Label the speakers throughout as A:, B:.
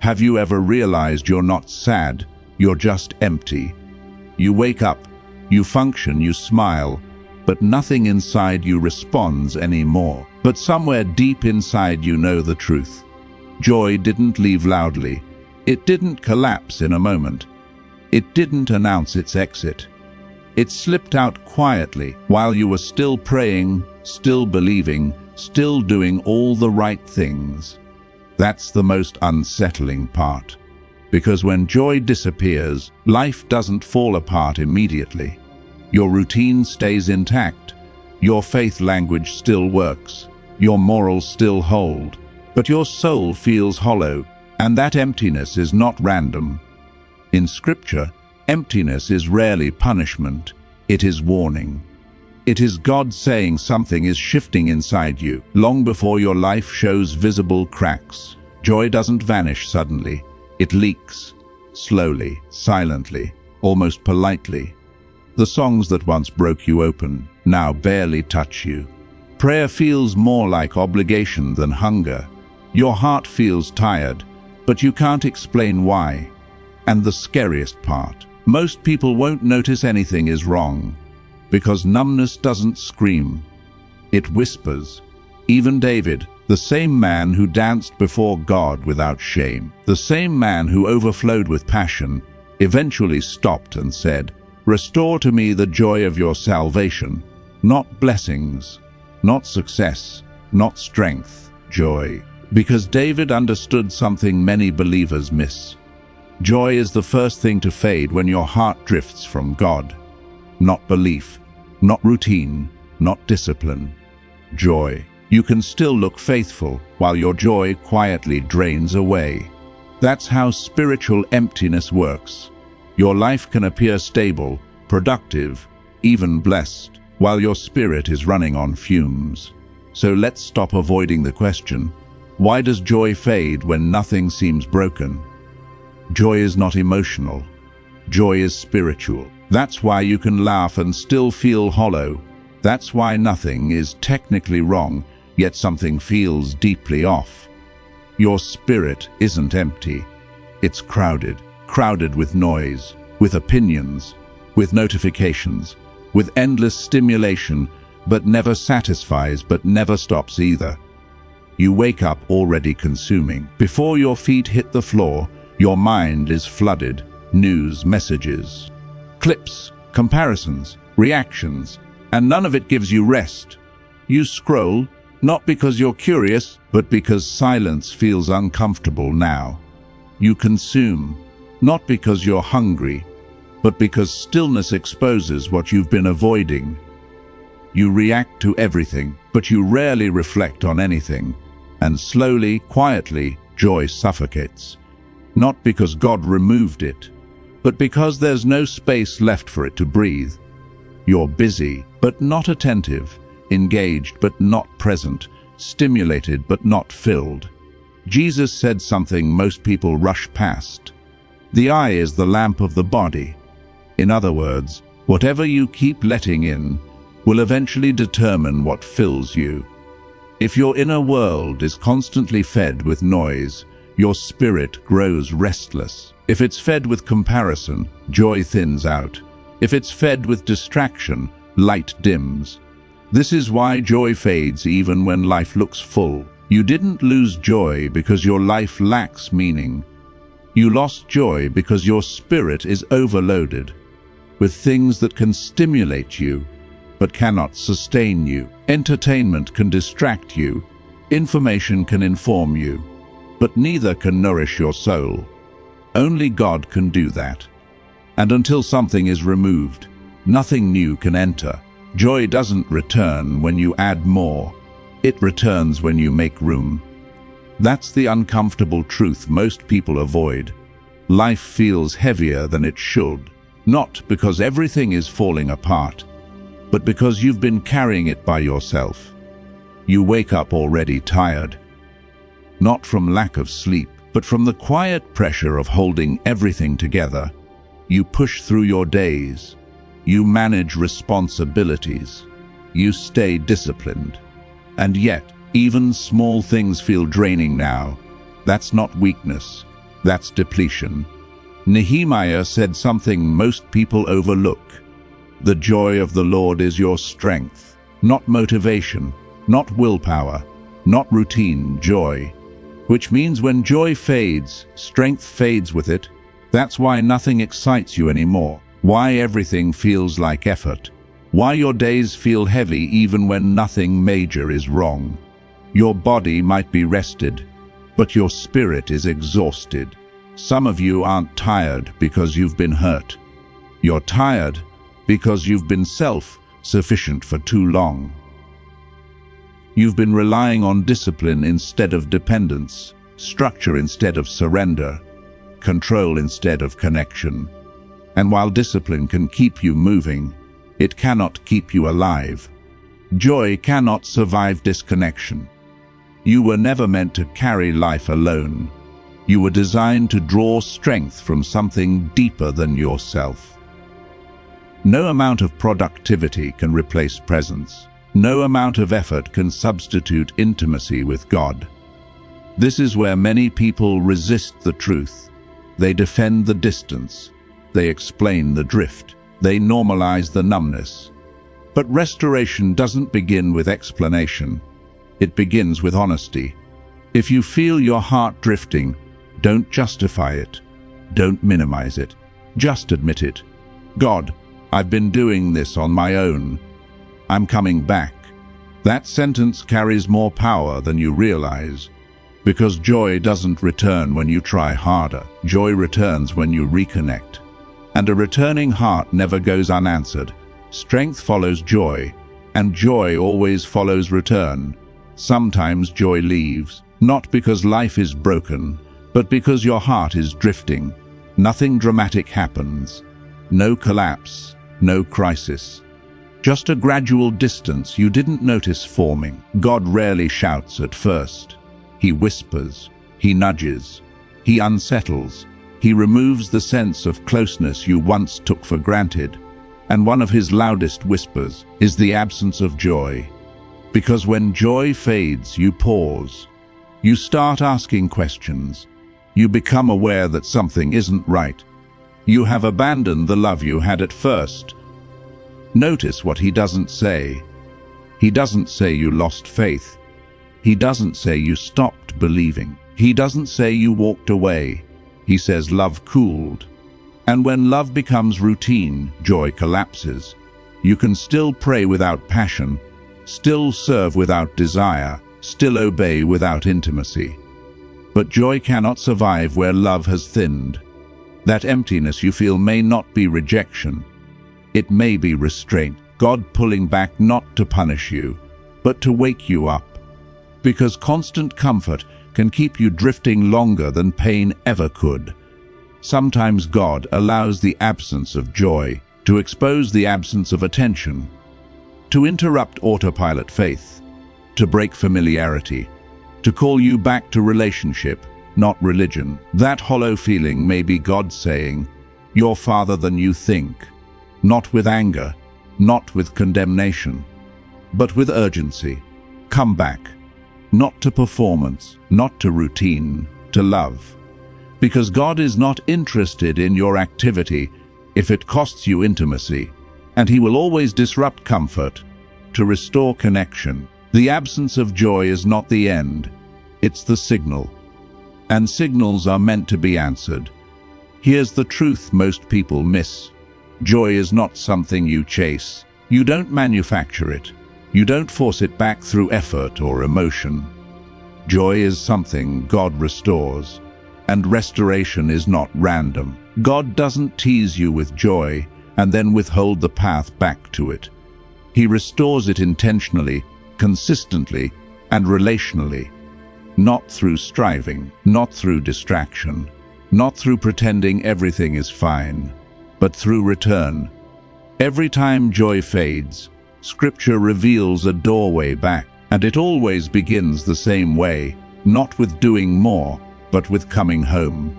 A: Have you ever realized you're not sad, you're just empty? You wake up, you function, you smile, but nothing inside you responds anymore. But somewhere deep inside you know the truth. Joy didn't leave loudly. It didn't collapse in a moment. It didn't announce its exit. It slipped out quietly while you were still praying, still believing, still doing all the right things. That's the most unsettling part. Because when joy disappears, life doesn't fall apart immediately. Your routine stays intact. Your faith language still works. Your morals still hold. But your soul feels hollow, and that emptiness is not random. In Scripture, emptiness is rarely punishment. It is warning. It is God saying something is shifting inside you, long before your life shows visible cracks. Joy doesn't vanish suddenly. It leaks, slowly, silently, almost politely. The songs that once broke you open now barely touch you. Prayer feels more like obligation than hunger. Your heart feels tired, but you can't explain why. And the scariest part, most people won't notice anything is wrong, because numbness doesn't scream. It whispers. Even David, the same man who danced before God without shame, the same man who overflowed with passion, eventually stopped and said, "Restore to me the joy of your salvation," not blessings, not success, not strength, joy. Because David understood something many believers miss. Joy is the first thing to fade when your heart drifts from God. Not belief, not routine, not discipline. Joy. You can still look faithful while your joy quietly drains away. That's how spiritual emptiness works. Your life can appear stable, productive, even blessed, while your spirit is running on fumes. So let's stop avoiding the question, why does joy fade when nothing seems broken? Joy is not emotional. Joy is spiritual. That's why you can laugh and still feel hollow. That's why nothing is technically wrong, yet something feels deeply off. Your spirit isn't empty. It's crowded with noise, with opinions, with notifications, with endless stimulation, but never satisfies, but never stops either. You wake up already consuming. Before your feet hit the floor, your mind is flooded. News, messages, clips, comparisons, reactions, and none of it gives you rest. You scroll, not because you're curious, but because silence feels uncomfortable now. You consume, not because you're hungry, but because stillness exposes what you've been avoiding. You react to everything, but you rarely reflect on anything. And slowly, quietly, joy suffocates. Not because God removed it, but because there's no space left for it to breathe. You're busy, but not attentive, engaged, but not present, stimulated, but not filled. Jesus said something most people rush past. The eye is the lamp of the body. In other words, whatever you keep letting in will eventually determine what fills you. If your inner world is constantly fed with noise, your spirit grows restless. If it's fed with comparison, joy thins out. If it's fed with distraction, light dims. This is why joy fades even when life looks full. You didn't lose joy because your life lacks meaning. You lost joy because your spirit is overloaded with things that can stimulate you, but cannot sustain you. Entertainment can distract you. Information can inform you, but neither can nourish your soul. Only God can do that. And until something is removed, nothing new can enter. Joy doesn't return when you add more. It returns when you make room. That's the uncomfortable truth most people avoid. Life feels heavier than it should, not because everything is falling apart, but because you've been carrying it by yourself. You wake up already tired, not from lack of sleep, but from the quiet pressure of holding everything together. You push through your days. You manage responsibilities. You stay disciplined. And yet, even small things feel draining now. That's not weakness. That's depletion. Nehemiah said something most people overlook. The joy of the Lord is your strength, not motivation, not willpower, not routine joy. Which means when joy fades, strength fades with it. That's why nothing excites you anymore. Why everything feels like effort. Why your days feel heavy even when nothing major is wrong. Your body might be rested, but your spirit is exhausted. Some of you aren't tired because you've been hurt. You're tired because you've been self-sufficient for too long. You've been relying on discipline instead of dependence, structure instead of surrender, control instead of connection. And while discipline can keep you moving, it cannot keep you alive. Joy cannot survive disconnection. You were never meant to carry life alone. You were designed to draw strength from something deeper than yourself. No amount of productivity can replace presence. No amount of effort can substitute intimacy with God. This is where many people resist the truth. They defend the distance. They explain the drift. They normalize the numbness. But restoration doesn't begin with explanation. It begins with honesty. If you feel your heart drifting, don't justify it. Don't minimize it. Just admit it. God, I've been doing this on my own. I'm coming back. That sentence carries more power than you realize, because joy doesn't return when you try harder. Joy returns when you reconnect. And a returning heart never goes unanswered. Strength follows joy, and joy always follows return. Sometimes joy leaves, not because life is broken, but because your heart is drifting. Nothing dramatic happens. No collapse, no crisis. Just a gradual distance you didn't notice forming. God rarely shouts at first. He whispers, he nudges, he unsettles, he removes the sense of closeness you once took for granted. And one of his loudest whispers is the absence of joy. Because when joy fades, you pause. You start asking questions. You become aware that something isn't right. You have abandoned the love you had at first. Notice what he doesn't say. He doesn't say you lost faith. He doesn't say you stopped believing. He doesn't say you walked away. He says love cooled. And when love becomes routine, joy collapses. You can still pray without passion, still serve without desire, still obey without intimacy. But joy cannot survive where love has thinned. That emptiness you feel may not be rejection. It may be restraint, God pulling back not to punish you, but to wake you up. Because constant comfort can keep you drifting longer than pain ever could. Sometimes God allows the absence of joy to expose the absence of attention, to interrupt autopilot faith, to break familiarity, to call you back to relationship, not religion. That hollow feeling may be God saying, "You're farther than you think." Not with anger, not with condemnation, but with urgency. Come back. Not to performance, not to routine, to love. Because God is not interested in your activity if it costs you intimacy, and he will always disrupt comfort to restore connection. The absence of joy is not the end, it's the signal. And signals are meant to be answered. Here's the truth most people miss. Joy is not something you chase. You don't manufacture it. You don't force it back through effort or emotion. Joy is something God restores, and restoration is not random. God doesn't tease you with joy and then withhold the path back to it. He restores it intentionally, consistently, and relationally. Not through striving, not through distraction, not through pretending everything is fine, but through return. Every time joy fades, Scripture reveals a doorway back, and it always begins the same way, not with doing more, but with coming home.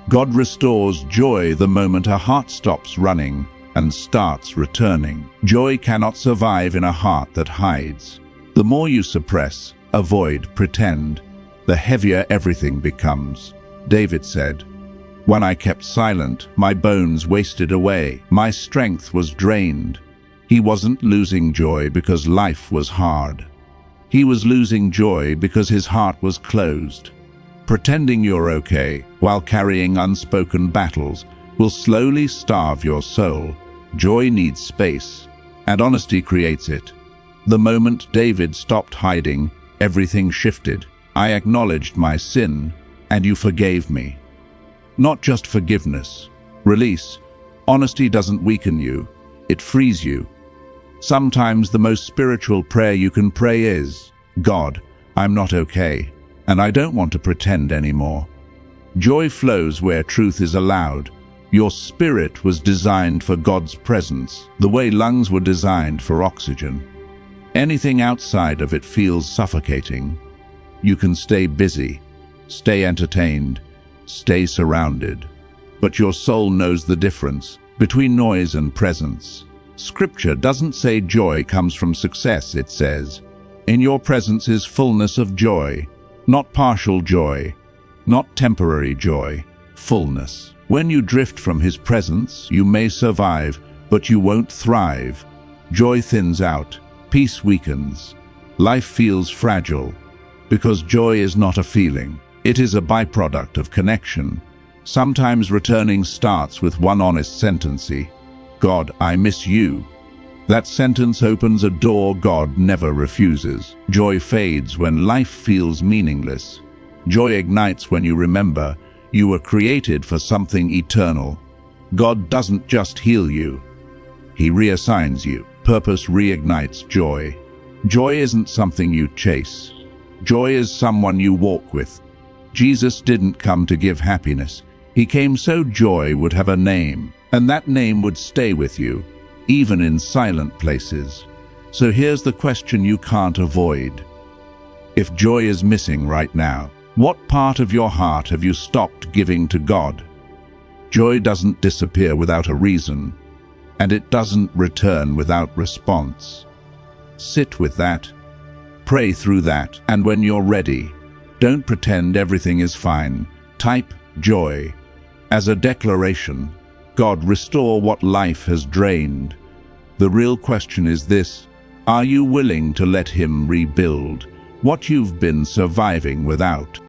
A: God restores joy the moment a heart stops running and starts returning. Joy cannot survive in a heart that hides. The more you suppress, avoid, pretend, the heavier everything becomes. David said, When I kept silent, my bones wasted away. My strength was drained. He wasn't losing joy because life was hard. He was losing joy because his heart was closed. Pretending you're okay while carrying unspoken battles will slowly starve your soul. Joy needs space, and honesty creates it. The moment David stopped hiding, everything shifted. I acknowledged my sin, and you forgave me. Not just forgiveness, release. Honesty doesn't weaken you, it frees you. Sometimes the most spiritual prayer you can pray is, God, I'm not okay, and I don't want to pretend anymore. Joy flows where truth is allowed. Your spirit was designed for God's presence, the way lungs were designed for oxygen. Anything outside of it feels suffocating. You can stay busy, stay entertained, stay surrounded, but your soul knows the difference between noise and presence. Scripture doesn't say joy comes from success, it says, in your presence is fullness of joy, not partial joy, not temporary joy, fullness. When you drift from his presence, you may survive, but you won't thrive. Joy thins out, peace weakens, life feels fragile, because joy is not a feeling. It is a byproduct of connection. Sometimes returning starts with one honest sentence, God, I miss you. That sentence opens a door God never refuses. Joy fades when life feels meaningless. Joy ignites when you remember you were created for something eternal. God doesn't just heal you, he reassigns you. Purpose reignites joy. Joy isn't something you chase. Joy is someone you walk with. Jesus didn't come to give happiness. He came so joy would have a name, and that name would stay with you, even in silent places. So here's the question you can't avoid. If joy is missing right now, what part of your heart have you stopped giving to God? Joy doesn't disappear without a reason, and it doesn't return without response. Sit with that, pray through that, and when you're ready, don't pretend everything is fine. Type joy as a declaration. God, restore what life has drained. The real question is this: are you willing to let him rebuild what you've been surviving without?